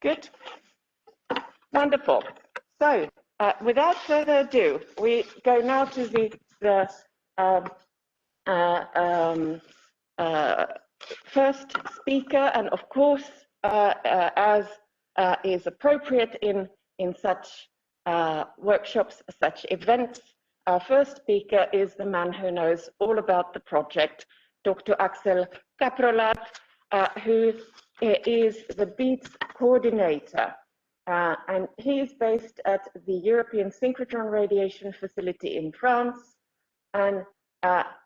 Good. Wonderful. So, without further ado, we go now to the first speaker, and of course, as is appropriate in such workshops, such events, our first speaker is the man who knows all about the project, Dr. Axel Kaprolat, who is the BEATS coordinator. And he is based at the European Synchrotron Radiation Facility in France. And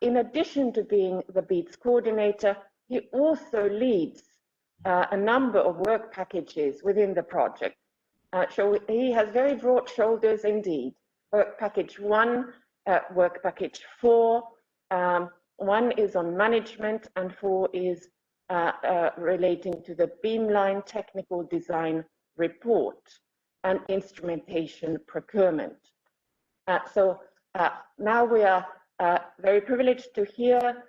in addition to being the BEATS coordinator, he also leads a number of work packages within the project. So he has very broad shoulders indeed. Work package 1, work package 4, 1 is on management and 4 is relating to the Beamline technical design report and instrumentation procurement. So now we are very privileged to hear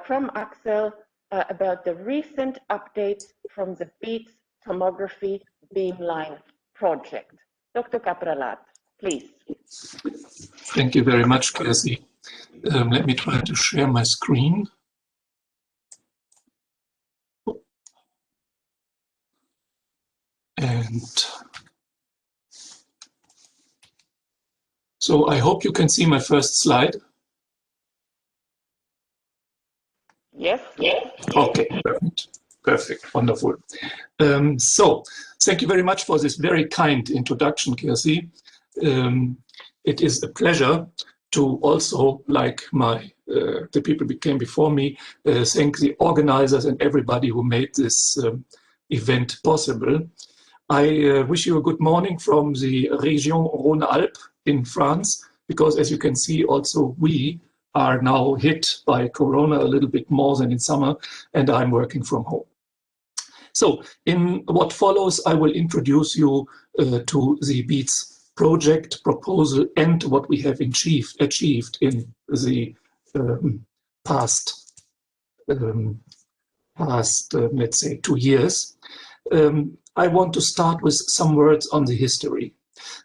from Axel about the recent updates from the BEATS Tomography Beamline project. Dr. Kaprolat, please. Thank you very much, Cassie. Let me try to share my screen. And so I hope you can see my first slide. Yes. Yes. Okay, perfect. Perfect, wonderful. So thank you very much for this very kind introduction, Cassie. It is a pleasure to also, like the people who came before me, thank the organizers and everybody who made this event possible. I wish you a good morning from the Region Rhône-Alpes in France, because as you can see, also we are now hit by Corona a little bit more than in summer, and I'm working from home. So in what follows, I will introduce you to the BEATS project proposal and what we have achieved in the past, let's say, 2 years. I want to start with some words on the history.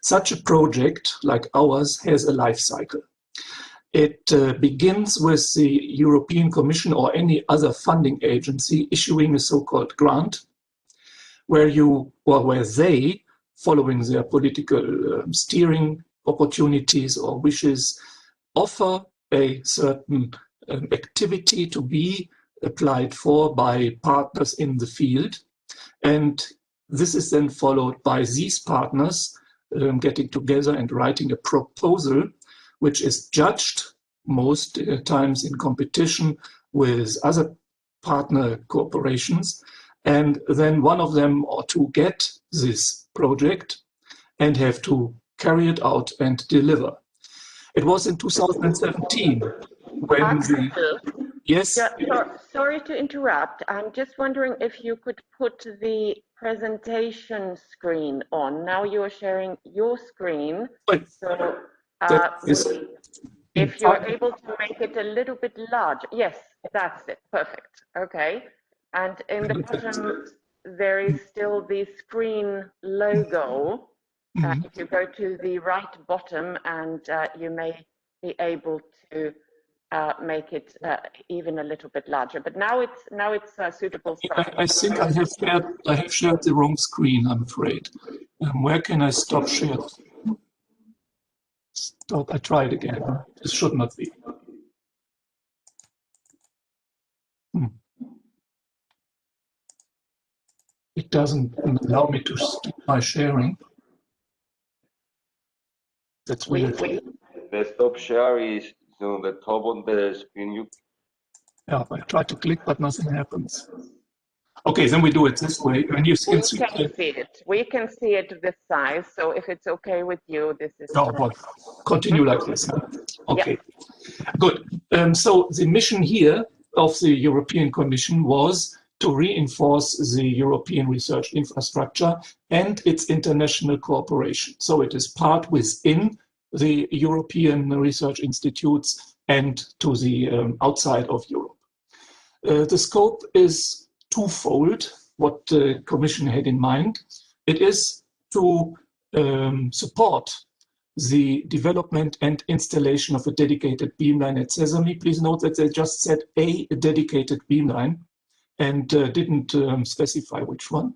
Such a project like ours has a life cycle. It begins with the European Commission or any other funding agency issuing a so-called grant, where they, following their political steering opportunities or wishes, offer a certain activity to be applied for by partners in the field. And this is then followed by these partners getting together and writing a proposal, which is judged most times in competition with other partner corporations. And then one of them or two get this project and have to carry it out and deliver. It was in 2017 when Yes? Yeah, sorry to interrupt. I'm just wondering if you could put the presentation screen on. Now you're sharing your screen. So if you're able to make it a little bit larger. Yes, that's it. Perfect. Okay. And in the bottom, there is still the screen logo. If you go to the right bottom, and you may be able to make it even a little bit larger, but now it's suitable. I think I have shared the wrong screen, I'm afraid. Where can I stop share? Stop. I tried again. This should not be. It doesn't allow me to stop my sharing. That's weird. The stop share is on the top of the screen. Yeah, I try to click, but nothing happens. Okay, then we do it this way. And you can see it. We can see it this size. So if it's okay with you, this is. Oh, but continue like this. Okay, yeah. Good. So the mission here of the European Commission was to reinforce the European research infrastructure and its international cooperation. So it is part within the European research institutes and to the outside of Europe. The scope is twofold, what the Commission had in mind. It is to support the development and installation of a dedicated beamline at Sesame. Please note that they just said a dedicated beamline and didn't specify which one.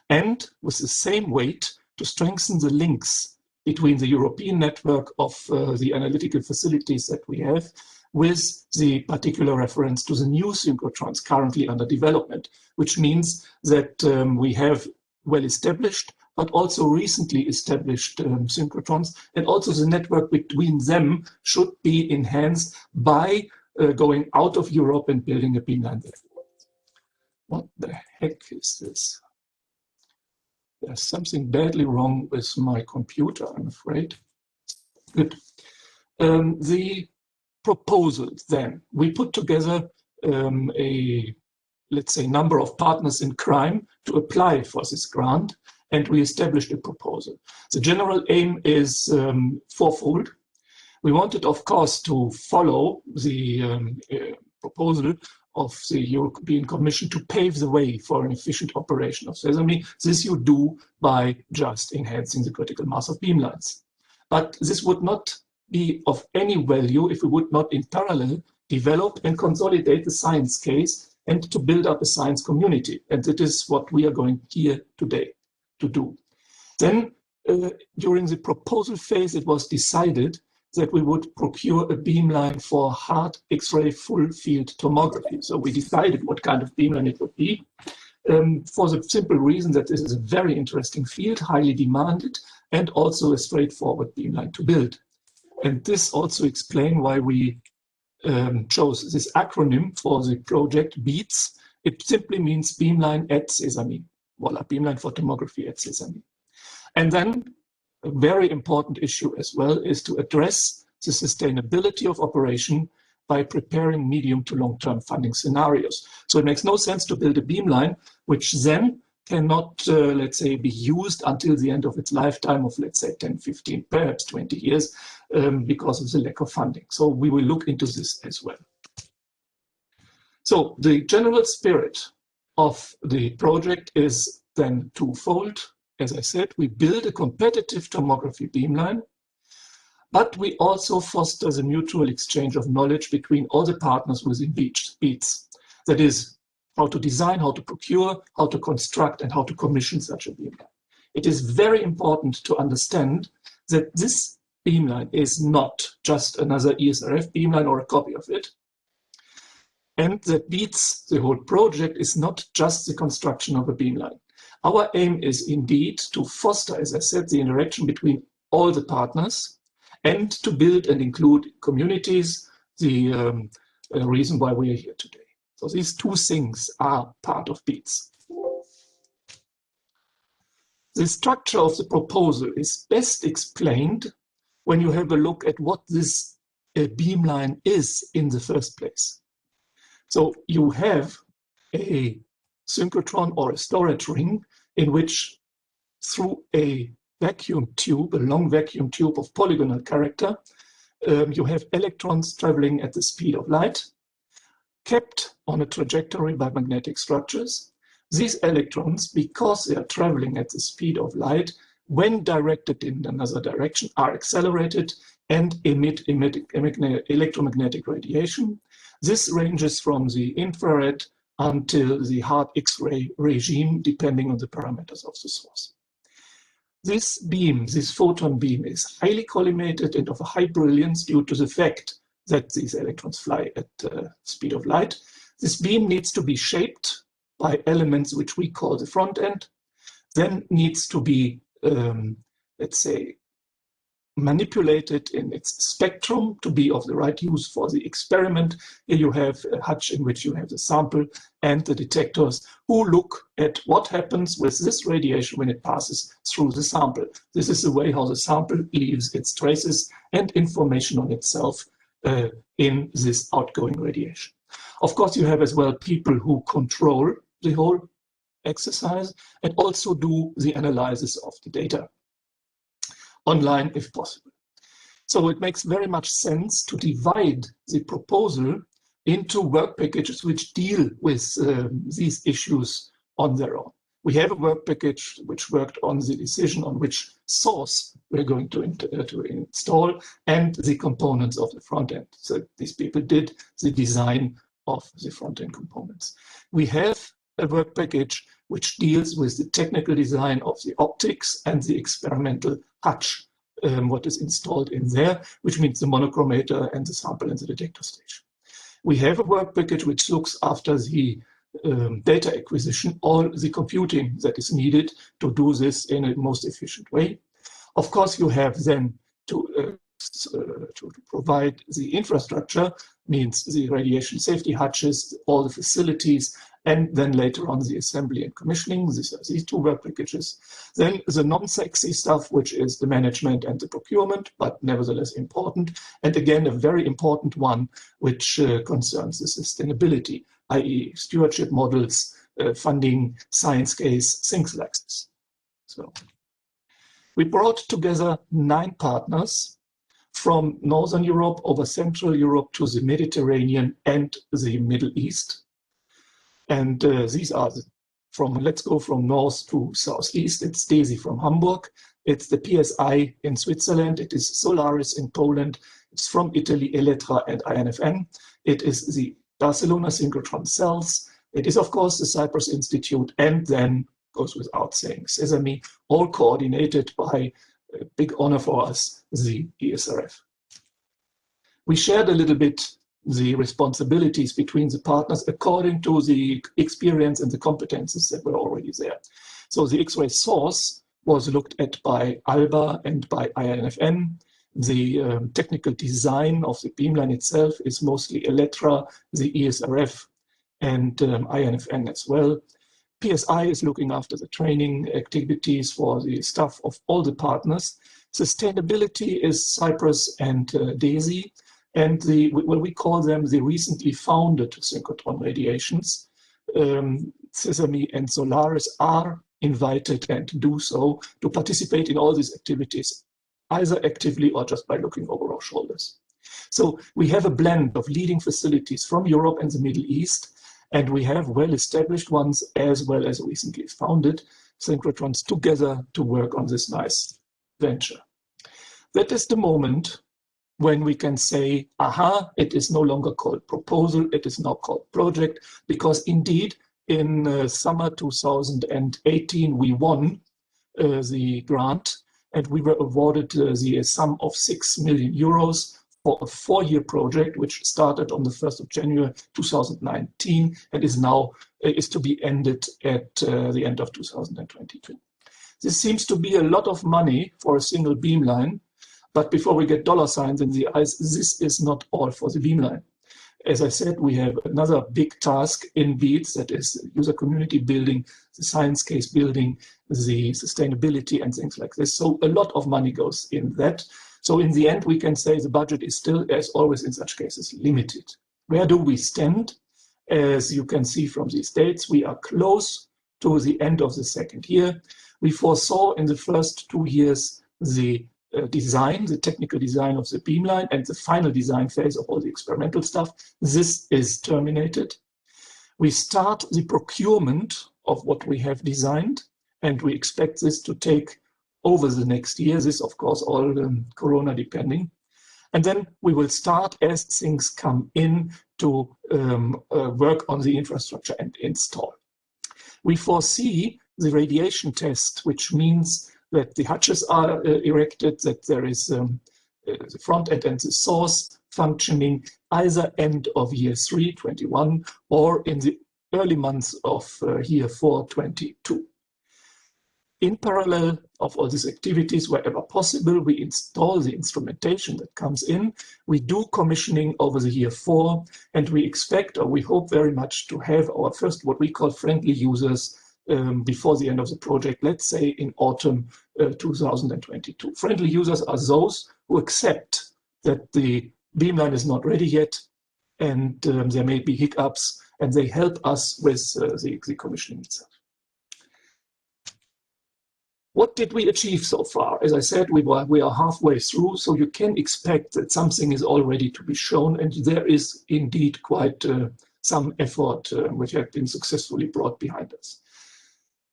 And with the same weight, to strengthen the links between the European network of the analytical facilities that we have with the particular reference to the new synchrotrons currently under development, which means that we have well-established but also recently established synchrotrons, and also the network between them should be enhanced by going out of Europe and building a beamline there. What the heck is this? There's something badly wrong with my computer, I'm afraid. Good. The proposal then, we put together let's say, number of partners in crime to apply for this grant, and we established a proposal. The general aim is fourfold. We wanted, of course, to follow the proposal of the European Commission to pave the way for an efficient operation of Sesame. This you do by just enhancing the critical mass of beamlines. But this would not be of any value if we would not in parallel develop and consolidate the science case and to build up a science community. And that is what we are going here today to do. Then during the proposal phase, it was decided that we would procure a beamline for hard X-ray full field tomography. So we decided what kind of beamline it would be for the simple reason that this is a very interesting field, highly demanded, and also a straightforward beamline to build. And this also explains why we chose this acronym for the project, BEATS. It simply means Beamline at Sesame. Voila, Beamline for Tomography at Sesame. And then a very important issue as well is to address the sustainability of operation by preparing medium to long-term funding scenarios. So it makes no sense to build a beamline, which then cannot, let's say, be used until the end of its lifetime of, let's say, 10, 15, perhaps 20 years because of the lack of funding. So we will look into this as well. So the general spirit of the project is then twofold. As I said, we build a competitive tomography beamline, but we also foster the mutual exchange of knowledge between all the partners within BEATS. That is, how to design, how to procure, how to construct, and how to commission such a beamline. It is very important to understand that this beamline is not just another ESRF beamline or a copy of it, and that BEATS, the whole project, is not just the construction of a beamline. Our aim is indeed to foster, as I said, the interaction between all the partners and to build and include communities, the reason why we are here today. So these two things are part of BEATS. The structure of the proposal is best explained when you have a look at what this beamline is in the first place. So you have a synchrotron or a storage ring in which, through a vacuum tube, a long vacuum tube of polygonal character, you have electrons traveling at the speed of light, kept on a trajectory by magnetic structures. These electrons, because they are traveling at the speed of light, when directed in another direction, are accelerated and emit electromagnetic radiation. This ranges from the infrared until the hard X-ray regime, depending on the parameters of the source. This beam, this photon beam, is highly collimated and of a high brilliance due to the fact that these electrons fly at the speed of light. This beam needs to be shaped by elements which we call the front end, then needs to be, let's say, manipulated in its spectrum to be of the right use for the experiment. Here you have a hutch in which you have the sample and the detectors who look at what happens with this radiation when it passes through the sample. This is the way how the sample leaves its traces and information on itself in this outgoing radiation. Of course, you have as well people who control the whole exercise and also do the analysis of the data online if possible. So it makes very much sense to divide the proposal into work packages which deal with these issues on their own. We have a work package which worked on the decision on which source we're going to install and the components of the front end. So these people did the design of the front end components. We have a work package which deals with the technical design of the optics and the experimental hutch, what is installed in there, which means the monochromator and the sample and the detector station. We have a work package which looks after the data acquisition, all the computing that is needed to do this in a most efficient way. Of course, you have then to provide the infrastructure, means the radiation safety hutches, all the facilities, and then later on the assembly and commissioning. These two work packages. Then the non-sexy stuff, which is the management and the procurement, but nevertheless important. And again, a very important one, which concerns the sustainability, i.e. stewardship models, funding, science case, things like this. So we brought together 9 partners from Northern Europe over Central Europe to the Mediterranean and the Middle East. And these are let's go from north to southeast. It's DESI from Hamburg. It's the PSI in Switzerland. It is Solaris in Poland. It's from Italy, Elettra and INFN. It is the Barcelona Synchrotron Cells. It is, of course, the Cyprus Institute, and then goes without saying, Sesame, all coordinated by, a big honor for us, the ESRF. We shared a little bit the responsibilities between the partners according to the experience and the competences that were already there. So the X-ray source was looked at by ALBA and by INFN. The technical design of the beamline itself is mostly Elettra, the ESRF, and INFN as well. PSI is looking after the training activities for the staff of all the partners. Sustainability is Cyprus and DESI, and we call them the recently founded synchrotron radiations. Sesame and Solaris are invited and do so to participate in all these activities, either actively or just by looking over our shoulders. So we have a blend of leading facilities from Europe and the Middle East, and we have well-established ones as well as recently founded synchrotrons together to work on this nice venture. That is the moment when we can say, aha, it is no longer called proposal, it is now called project, because indeed in summer 2018 we won the grant, and we were awarded the sum of 6 million euros for a 4-year project, which started on the 1st of January 2019 and is now is to be ended at the end of 2022. This seems to be a lot of money for a single beamline, but before we get dollar signs in the eyes, this is not all for the beamline. As I said, we have another big task in BEATS, that is user community building, the science case building, the sustainability and things like this. So a lot of money goes in that. So in the end, we can say the budget is still, as always in such cases, limited. Where do we stand? As you can see from these dates, we are close to the end of the 2nd year. We foresaw in the first 2 years the design, the technical design of the beamline and the final design phase of all the experimental stuff. This is terminated. We start the procurement of what we have designed, and we expect this to take over the next year. This, of course, all Corona depending. And then we will start as things come in to work on the infrastructure and install. We foresee the radiation test, which means that the hutches are erected, that there is the front end and the source functioning either end of year 3, 21, or in the early months of year 4, 22. In parallel of all these activities, wherever possible, we install the instrumentation that comes in. We do commissioning over the year 4, and we expect, or we hope very much, to have our first, what we call friendly users before the end of the project, let's say in autumn 2022. Friendly users are those who accept that the beamline is not ready yet, and there may be hiccups, and they help us with the commissioning itself. What did we achieve so far? As I said, we are halfway through, so you can expect that something is all ready to be shown, and there is indeed quite some effort which has been successfully brought behind us.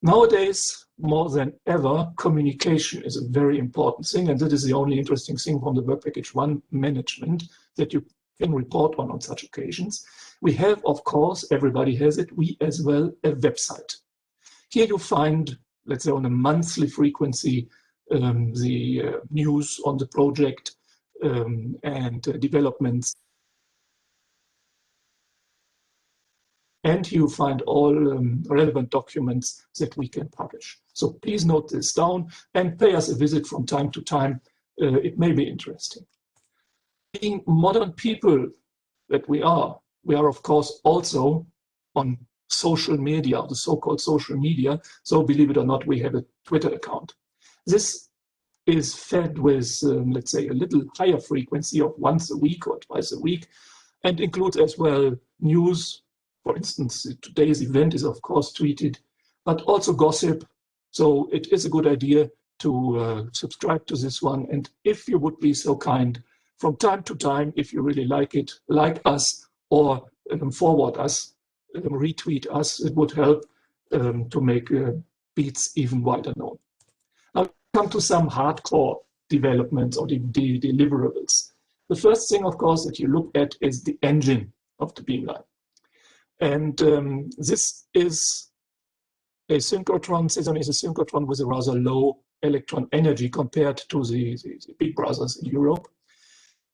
Nowadays, more than ever, communication is a very important thing, and that is the only interesting thing from the Work Package 1 management that you can report on such occasions. We have, of course, everybody has it, we as well, a website. Here you find, let's say on a monthly frequency, the news on the project and developments. And you find all relevant documents that we can publish. So please note this down and pay us a visit from time to time. It may be interesting. Being modern people that we are of course also on social media, the so-called social media. So believe it or not, we have a Twitter account. This is fed with, let's say, a little higher frequency of once a week or twice a week, and includes as well news. For instance, today's event is of course tweeted, but also gossip. So it is a good idea to subscribe to this one. And if you would be so kind, from time to time, if you really like it, like us or forward us, retweet us, it would help to make BEATS even wider known. Now come to some hardcore developments or the deliverables. The first thing, of course, that you look at is the engine of the Beamline. And this is a synchrotron. Sesame is a synchrotron with a rather low electron energy compared to the big brothers in Europe.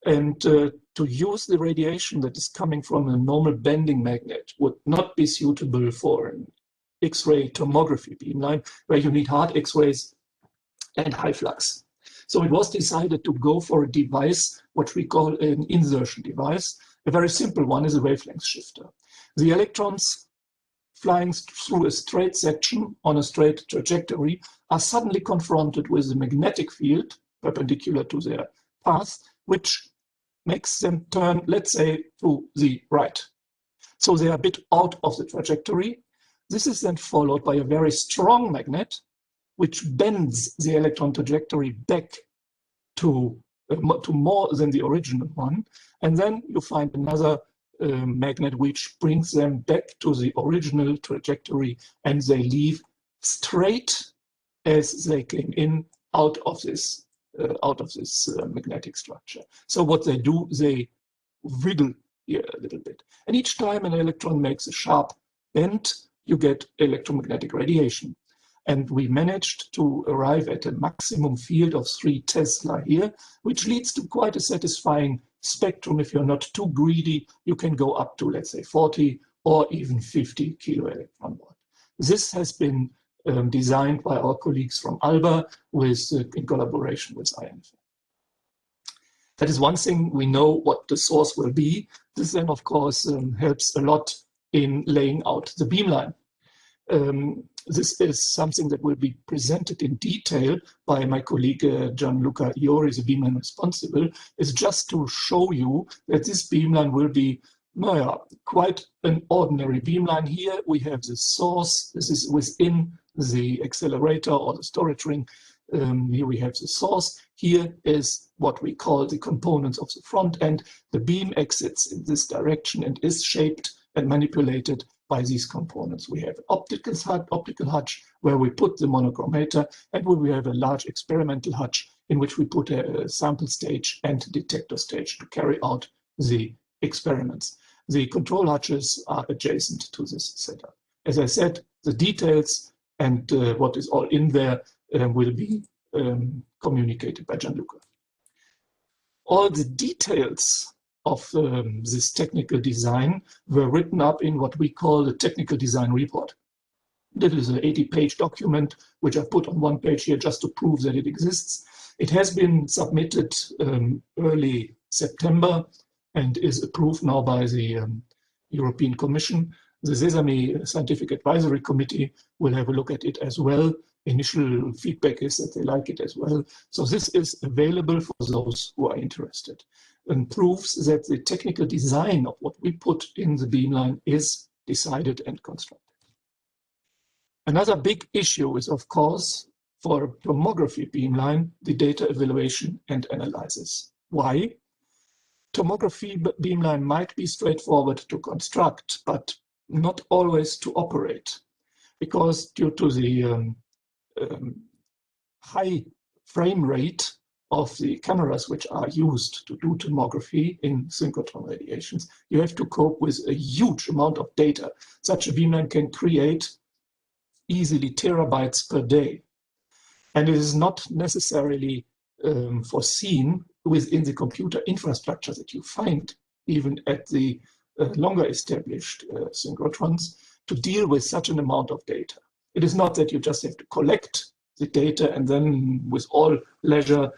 And to use the radiation that is coming from a normal bending magnet would not be suitable for an X-ray tomography beamline, where you need hard X-rays and high flux. So it was decided to go for a device, what we call an insertion device. A very simple one is a wavelength shifter. The electrons flying through a straight section on a straight trajectory are suddenly confronted with a magnetic field perpendicular to their path, which makes them turn, let's say, to the right. So they are a bit out of the trajectory. This is then followed by a very strong magnet, which bends the electron trajectory back to more than the original one. And then you find another magnet which brings them back to the original trajectory, and they leave straight as they came in out of this magnetic structure. So what they do, they wiggle here a little bit. And each time an electron makes a sharp bend, you get electromagnetic radiation. And we managed to arrive at a maximum field of 3 Tesla here, which leads to quite a satisfying spectrum. If you're not too greedy, you can go up to, let's say, 40 or even 50 kilo electron volt. This has been designed by our colleagues from ALBA in collaboration with INF. That is one thing. We know what the source will be. This then, of course, helps a lot in laying out the beamline. This is something that will be presented in detail by my colleague Gianluca Iori, the beamline responsible. Is just to show you that this beamline will be quite an ordinary beamline. Here we have the source. This is within the accelerator or the storage ring. Here we have the source. Here is what we call the components of the front end. The beam exits in this direction and is shaped and manipulated by these components. We have an optical hutch where we put the monochromator, and where we have a large experimental hutch in which we put a sample stage and detector stage to carry out the experiments. The control hutches are adjacent to this setup. As I said, the details and what is all in there will be communicated by Gianluca. All the details of this technical design were written up in what we call the technical design report. That is an 80-page document, which I put on one page here just to prove that it exists. It has been submitted early September and is approved now by the European Commission. The Sesame Scientific Advisory Committee will have a look at it as well. Initial feedback is that they like it as well. So this is available for those who are interested, and proves that the technical design of what we put in the beamline is decided and constructed. Another big issue is, of course, for a tomography beamline, the data evaluation and analysis. Why? Tomography beamline might be straightforward to construct, but not always to operate. because due to the high frame rate of the cameras which are used to do tomography in synchrotron radiations, you have to cope with a huge amount of data. Such a beamline can create easily terabytes per day. And it is not necessarily foreseen within the computer infrastructure that you find even at the longer established synchrotrons to deal with such an amount of data. It is not that you just have to collect the data and then with all leisure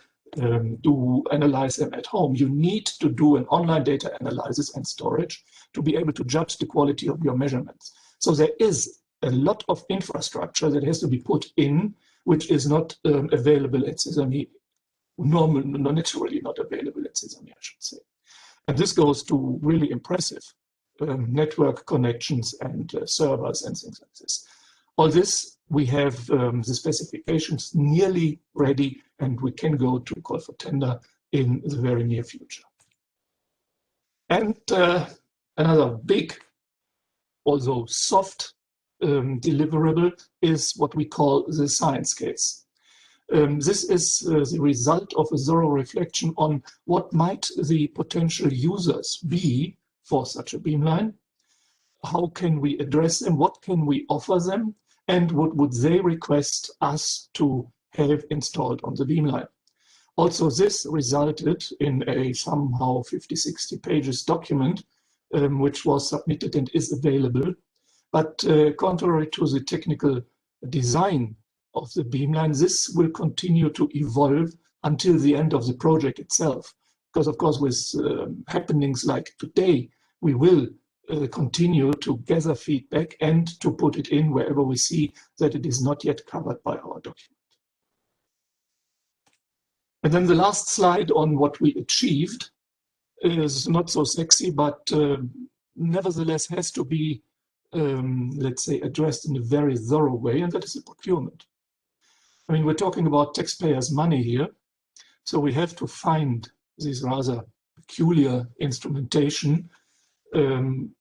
do analyze them at home. You need to do an online data analysis and storage to be able to judge the quality of your measurements. So there is a lot of infrastructure that has to be put in, which is not available at Sesame, naturally not available at Sesame, I should say. And this goes to really impressive network connections and servers and things like this. All this, we have the specifications nearly ready, and we can go to call for tender in the very near future. And another big, although soft deliverable is what we call the science case. This is the result of a thorough reflection on what might the potential users be for such a beamline. How can we address them? What can we offer them? And what would they request us to have installed on the beamline? Also, this resulted in a somehow 50-60 pages document, which was submitted and is available. But contrary to the technical design of the beamline, this will continue to evolve until the end of the project itself. Because of course, with happenings like today, we will continue to gather feedback and to put it in wherever we see that it is not yet covered by our document. And then the last slide on what we achieved is not so sexy, but nevertheless has to be, let's say, addressed in a very thorough way, and that is the procurement. I mean, we're talking about taxpayers' money here, so we have to find this rather peculiar instrumentation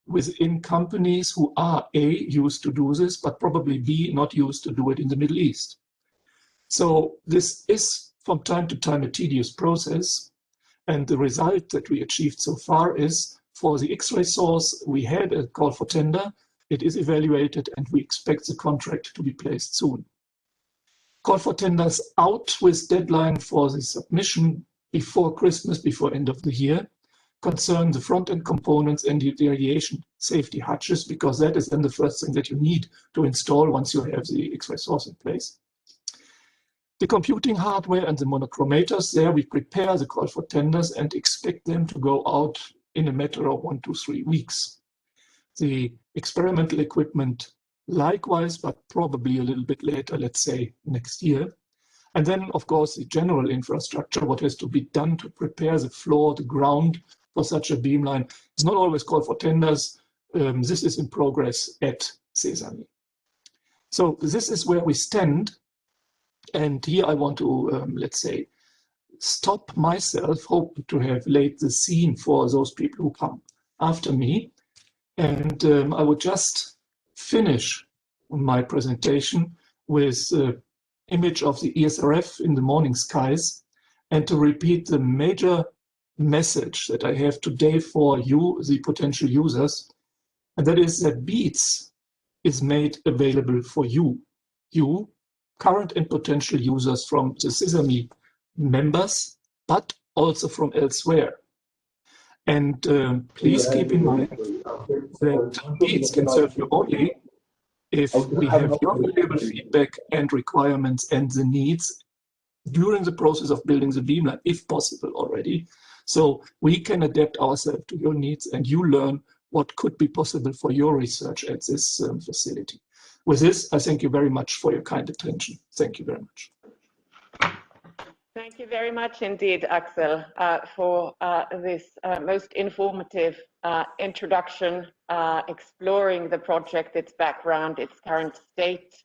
within companies who are A, used to do this, but probably B, not used to do it in the Middle East. So this is from time to time a tedious process, and the result that we achieved so far is for the X-ray source, we had a call for tender, it is evaluated, and we expect the contract to be placed soon. Call for tenders out with deadline for the submission before Christmas, before end of the year, concern the front-end components and the radiation safety hatches, because that is then the first thing that you need to install once you have the X-ray source in place. The computing hardware and the monochromators, there we prepare the call for tenders and expect them to go out in a matter of 1 to 3 weeks. The experimental equipment likewise, but probably a little bit later, let's say next year. And then, of course, the general infrastructure, what has to be done to prepare the floor, the ground for such a beamline, is not always called for tenders. This is in progress at Sesame. So this is where we stand. And here I want to, let's say, stop myself, hope to have laid the scene for those people who come after me. And I would just finish my presentation with an image of the ESRF in the morning skies, and to repeat the major message that I have today for you, the potential users, and that is that BEATS is made available for you, current and potential users from the Sesame members, but also from elsewhere. And please keep in mind that BEATS can serve you only if we have your valuable feedback and requirements and the needs during the process of building the beamline, if possible already. So we can adapt ourselves to your needs and you learn what could be possible for your research at this facility. With this, I thank you very much for your kind attention. Thank you very much. Thank you very much indeed, Axel, for this most informative introduction, exploring the project, its background, its current state,